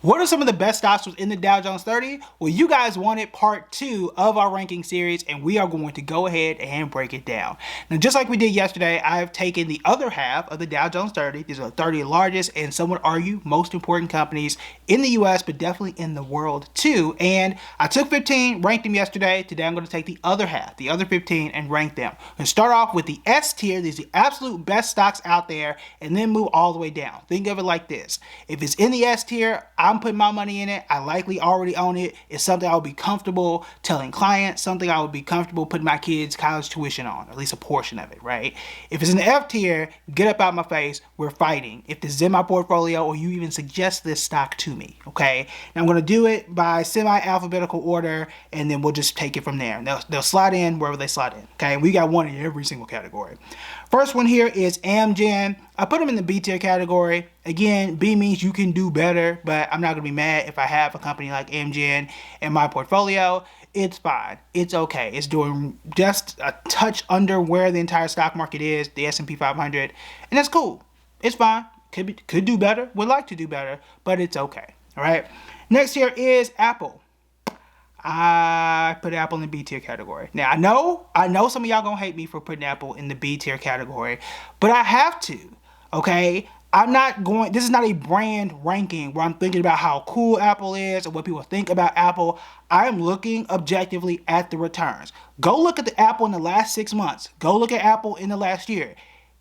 What are some of the best stocks within the Dow Jones 30? Well, you guys wanted part 2 of our ranking series, and we are going to go ahead and break it down. Now, just like we did yesterday, I've taken the other half of the Dow Jones 30. These are the 30 largest and some would argue most important companies in the US, but definitely in the world too. And I took 15, ranked them yesterday. Today I'm going to take the other half, the other 15, and rank them. I'm going to start off with the S tier. These are the absolute best stocks out there, and then move all the way down. Think of it like this. If it's in the S tier, I'm putting my money in it. I likely already own it. It's something I would be comfortable telling clients, something I would be comfortable putting my kids' college tuition on, at least a portion of it, right? If it's in the F tier, get up out my face. We're fighting. If this is in my portfolio or you even suggest this stock to me, okay? Now I'm going to do it by semi-alphabetical order, and then we'll just take it from there. They'll slide in wherever they slide in, okay? We got one in every single category. First one here is Amgen. I put them in the B tier category. Again, B means you can do better, but I'm not going to be mad if I have a company like Amgen in my portfolio. It's fine. It's okay. It's doing just a touch under where the entire stock market is, the S&P 500, and that's cool. It's fine. Could do better. Would like to do better, but it's okay. All right. Next here is Apple. I put Apple in the B tier category. Now I know some of y'all gonna hate me for putting Apple in the B tier category, but I have to. Okay, I'm not going. This is not a brand ranking where I'm thinking about how cool Apple is or what people think about Apple. I am looking objectively at the returns. Go look at the Apple in the last 6 months. Go look at Apple in the last year.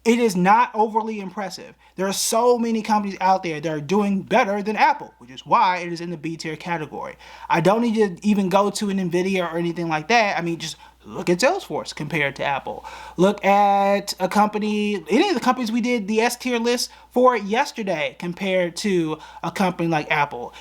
It is not overly impressive. There are so many companies out there that are doing better than Apple, which is why it is in the B tier category. I don't need to even go to an Nvidia or anything like that. I mean, just look at Salesforce compared to Apple. Look at a company, any of the companies we did the S tier list for yesterday compared to a company like Apple.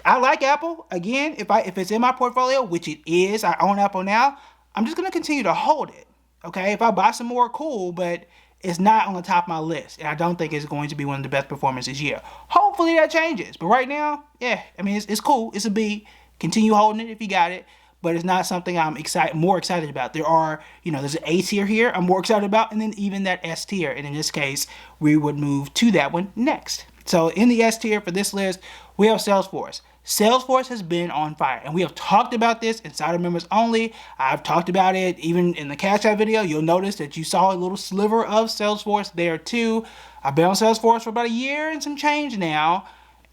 I like Apple. Again, if it's in my portfolio, which it is, I own Apple now, I'm just going to continue to hold it. Okay, if I buy some more, cool, but it's not on the top of my list, and I don't think it's going to be one of the best performances this year. Hopefully that changes, but right now, yeah, I mean, it's cool. It's a B. Continue holding it if you got it, but it's not something I'm more excited about. There are, there's an A tier here I'm more excited about, and then even that S tier, and in this case, we would move to that one next. So in the S tier for this list, we have Salesforce. Salesforce has been on fire, and we have talked about this inside of members only. I've talked about it even in the Cash App video. You'll notice that you saw a little sliver of Salesforce there too. I've been on Salesforce for about a year and some change now,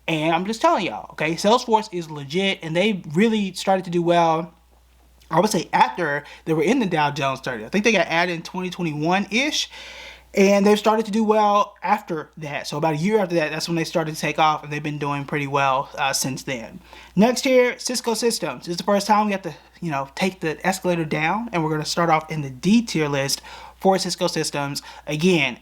and I'm just telling y'all, okay, Salesforce is legit, and they really started to do well, I would say, after they were in the Dow Jones 30. I think they got added in 2021-ish. And they've started to do well after that. So about a year after that, that's when they started to take off, and they've been doing pretty well since then. Next here, Cisco Systems. This is the first time we have to, take the escalator down, and we're going to start off in the D tier list for Cisco Systems. Again,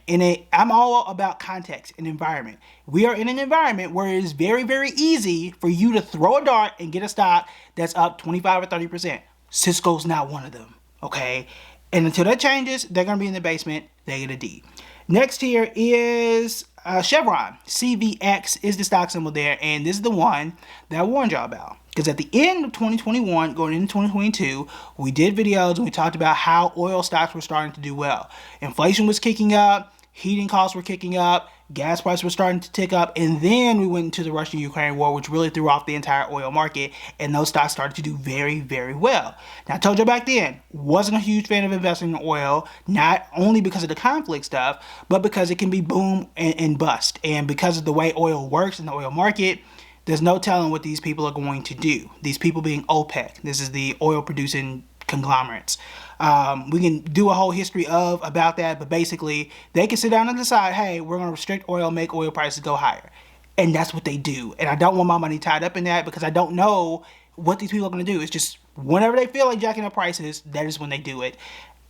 I'm all about context and environment. We are in an environment where it is very, very easy for you to throw a dart and get a stock that's up 25 or 30%. Cisco's not one of them, okay? And until that changes, they're going to be in the basement. They get a D. Next here is Chevron. CVX is the stock symbol there. And this is the one that I warned y'all about. Because at the end of 2021, going into 2022, we did videos and we talked about how oil stocks were starting to do well. Inflation was kicking up. Heating costs were kicking up. Gas prices were starting to tick up, and then we went into the Russia-Ukraine war, which really threw off the entire oil market, and those stocks started to do very, very well. Now, I told you back then, wasn't a huge fan of investing in oil, not only because of the conflict stuff, but because it can be boom and bust. And because of the way oil works in the oil market, there's no telling what these people are going to do. These people being OPEC. This is the oil-producing conglomerates. We can do a whole history about that, but basically they can sit down and decide, hey, we're going to restrict oil, make oil prices go higher. And that's what they do. And I don't want my money tied up in that because I don't know what these people are going to do. It's just whenever they feel like jacking up prices, that is when they do it.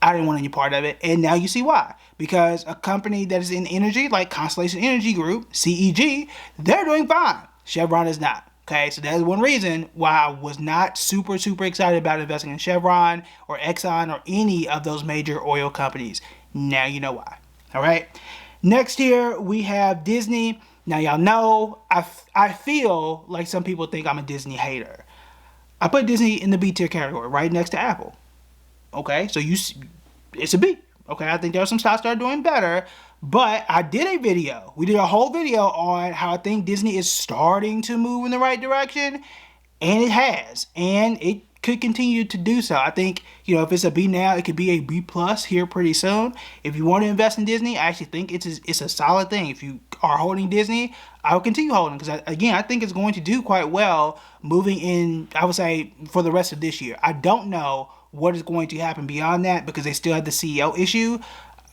I didn't want any part of it. And now you see why. Because a company that is in energy, like Constellation Energy Group, CEG, they're doing fine. Chevron is not. Okay, so that's one reason why I was not super, super excited about investing in Chevron or Exxon or any of those major oil companies. Now you know why. All right. Next here, we have Disney. Now, y'all know I feel like some people think I'm a Disney hater. I put Disney in the B tier category, right next to Apple. Okay, so it's a B. Okay, I think there are some stocks that are doing better, But I did a video. We did a whole video on how I think Disney is starting to move in the right direction, and it has, and it could continue to do so. I think, if it's a B now, it could be a B plus here pretty soon. If you want to invest in Disney, I actually think it's a solid thing. If you are holding Disney, I will continue holding, because again, I think it's going to do quite well moving in, I would say, for the rest of this year. I don't know what is going to happen beyond that, because they still have the CEO issue.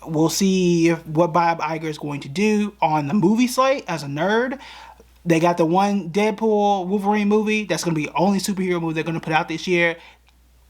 We'll see what Bob Iger is going to do on the movie slate as a nerd. They got the one Deadpool Wolverine movie that's going to be the only superhero movie they're going to put out this year.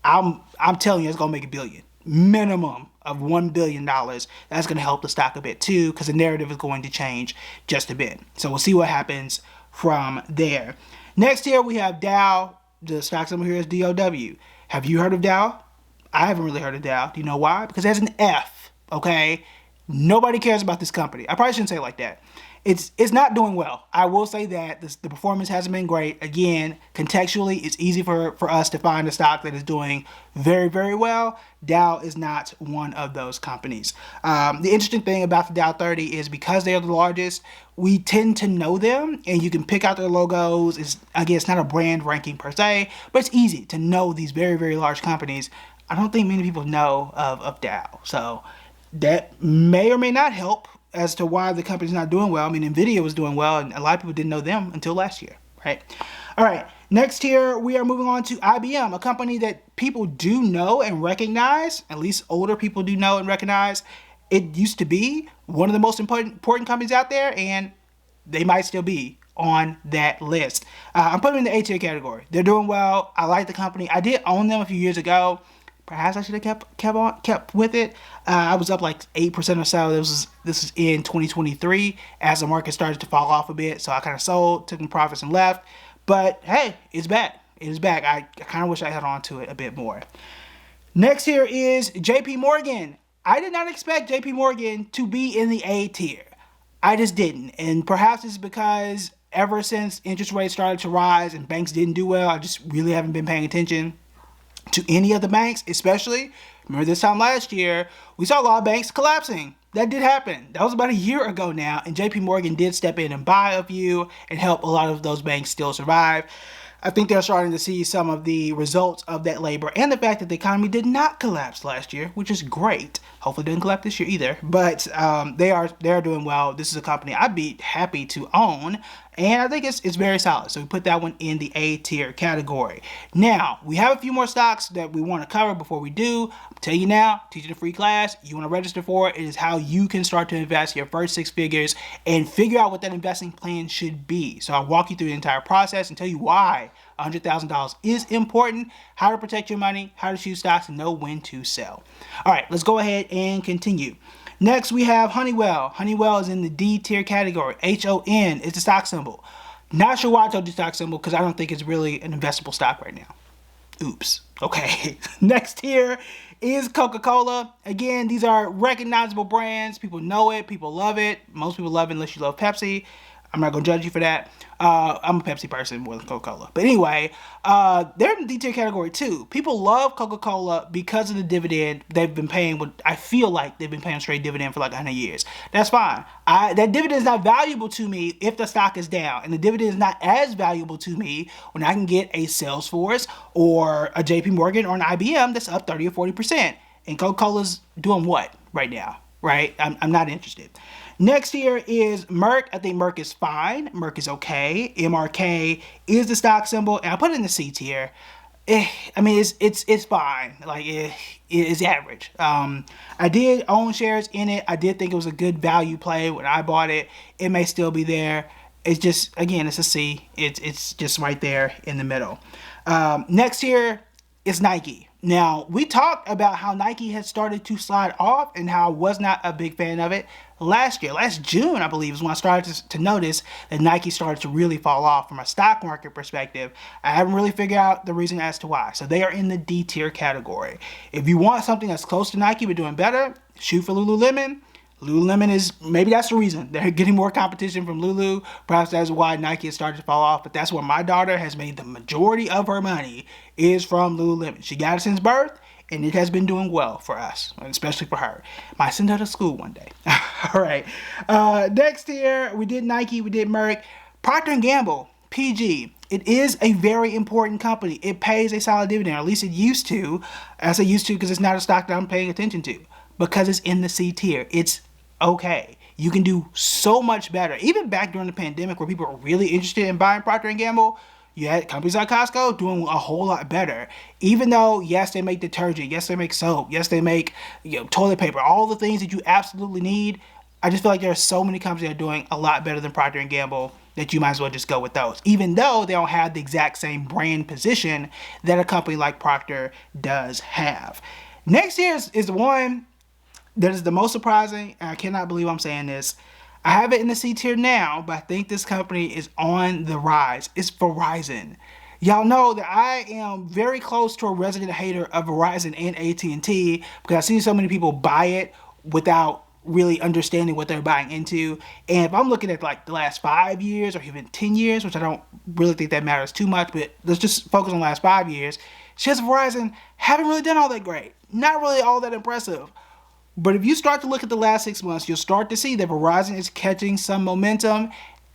I'm telling you, it's going to make $1 billion. Minimum of $1 billion. That's going to help the stock a bit too, because the narrative is going to change just a bit. So we'll see what happens from there. Next here we have Dow. The stock symbol here is DOW. Have you heard of Dow? I haven't really heard of Dow. Do you know why? Because it has an F, okay? Nobody cares about this company. I probably shouldn't say it like that. It's not doing well. I will say that the performance hasn't been great. Again, contextually, it's easy for us to find a stock that is doing very, very well. Dow is not one of those companies. The interesting thing about the Dow 30 is because they are the largest, we tend to know them, and you can pick out their logos. It's not a brand ranking per se, but it's easy to know these very, very large companies. I don't think many people know of Dow. So that may or may not help as to why the company's not doing well. I mean, NVIDIA was doing well, and a lot of people didn't know them until last year, right? All right, next here, we are moving on to IBM, a company that people do know and recognize, at least older people do know and recognize. It used to be one of the most important companies out there, and they might still be on that list. I'm putting them in the A tier category. They're doing well. I like the company. I did own them a few years ago. Perhaps I should have kept with it. I was up like 8% or so. This is in 2023 as the market started to fall off a bit. So I kind of sold, took some profits, and left. But hey, it's back. It is back. I kind of wish I held on to it a bit more. Next here is JP Morgan. I did not expect JP Morgan to be in the A tier. I just didn't. And perhaps it's because ever since interest rates started to rise and banks didn't do well, I just really haven't been paying attention to any of the banks, especially. Remember this time last year, we saw a lot of banks collapsing. That did happen. That was about a year ago now, and JP Morgan did step in and buy a few and help a lot of those banks still survive. I think they're starting to see some of the results of that labor and the fact that the economy did not collapse last year, which is great. Hopefully it didn't collapse this year either, but they are doing well. This is a company I'd be happy to own, and I think it's very solid. So we put that one in the A tier category. Now, we have a few more stocks that we want to cover before we do. I'm telling you now, teaching a free class, you want to register for it. It is how you can start to invest your first 6 figures and figure out what that investing plan should be. So I'll walk you through the entire process and tell you why $100,000 is important, how to protect your money, how to choose stocks, and know when to sell. All right, let's go ahead and continue. Next, we have Honeywell. Honeywell is in the D tier category. HON is the stock symbol. Not sure why I told you stock symbol, because I don't think it's really an investable stock right now. Oops. Okay. Next here is Coca-Cola. Again, these are recognizable brands. People know it. People love it. Most people love it unless you love Pepsi. I'm not going to judge you for that. I'm a Pepsi person more than Coca-Cola. But anyway, they're in the D tier category too. People love Coca-Cola because of the dividend they've been paying. I feel like they've been paying straight dividend for like 100 years. That's fine. That dividend is not valuable to me if the stock is down. And the dividend is not as valuable to me when I can get a Salesforce or a JP Morgan or an IBM that's up 30 or 40%. And Coca-Cola's doing what right now? Right? I'm not interested. Next here is Merck. I think Merck is fine. Merck is okay. MRK is the stock symbol, and I put it in the C tier. I mean, it's fine. Like it's average. I did own shares in it. I did think it was a good value play when I bought it. It may still be there. It's just, again, it's a C. It's just right there in the middle. Next here is Nike. Now, we talked about how Nike had started to slide off and how I was not a big fan of it last year. Last June, I believe, is when I started to notice that Nike started to really fall off from a stock market perspective. I haven't really figured out the reason as to why. So they are in the D tier category. If you want something that's close to Nike but doing better, shoot for Lululemon. Lululemon is, maybe that's the reason. They're getting more competition from Lulu. Perhaps that's why Nike has started to fall off. But that's where my daughter has made the majority of her money is from Lululemon. She got it since birth, and it has been doing well for us, especially for her. Might send her to school one day. All right. Next here, we did Nike, we did Merck. Procter & Gamble, PG. It is a very important company. It pays a solid dividend, or at least it used to. I say used to because it's not a stock that I'm paying attention to. Because it's in the C tier. It's okay. You can do so much better. Even back during the pandemic where people were really interested in buying Procter & Gamble, you had companies like Costco doing a whole lot better. Even though, yes, they make detergent, yes, they make soap, yes, they make toilet paper, all the things that you absolutely need. I just feel like there are so many companies that are doing a lot better than Procter & Gamble that you might as well just go with those. Even though they don't have the exact same brand position that a company like Procter does have. Next here is the one that is the most surprising, and I cannot believe I'm saying this. I have it in the C tier now, but I think this company is on the rise. It's Verizon. Y'all know that I am very close to a resident hater of Verizon and AT&T because I've seen so many people buy it without really understanding what they're buying into. And if I'm looking at like the last 5 years or even 10 years, which I don't really think that matters too much, but let's just focus on the last 5 years, shares of Verizon haven't really done all that great. Not really all that impressive. But if you start to look at the last 6 months, you'll start to see that Verizon is catching some momentum.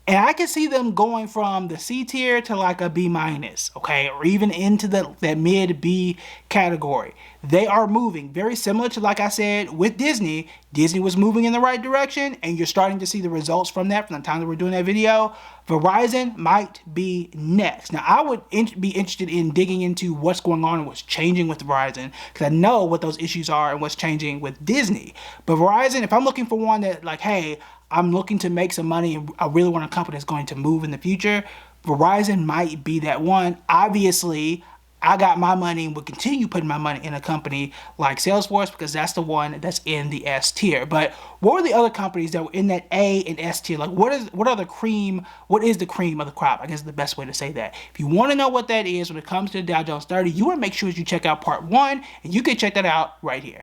And I can see them going from the C tier to like a B minus, okay? Or even into that mid B category. They are moving very similar to, like I said, with Disney. Disney was moving in the right direction, and you're starting to see the results from that from the time that we're doing that video. Verizon might be next. Now, I would be interested in digging into what's going on and what's changing with Verizon, because I know what those issues are and what's changing with Disney. But Verizon, if I'm looking for one that like, hey, I'm looking to make some money and I really want a company that's going to move in the future, Verizon might be that one. Obviously, I got my money and will continue putting my money in a company like Salesforce because that's the one that's in the S tier. But what were the other companies that were in that A and S tier? Like what is the cream of the crop? I guess is the best way to say that. If you want to know what that is when it comes to the Dow Jones 30, you want to make sure that you check out part 1, and you can check that out right here.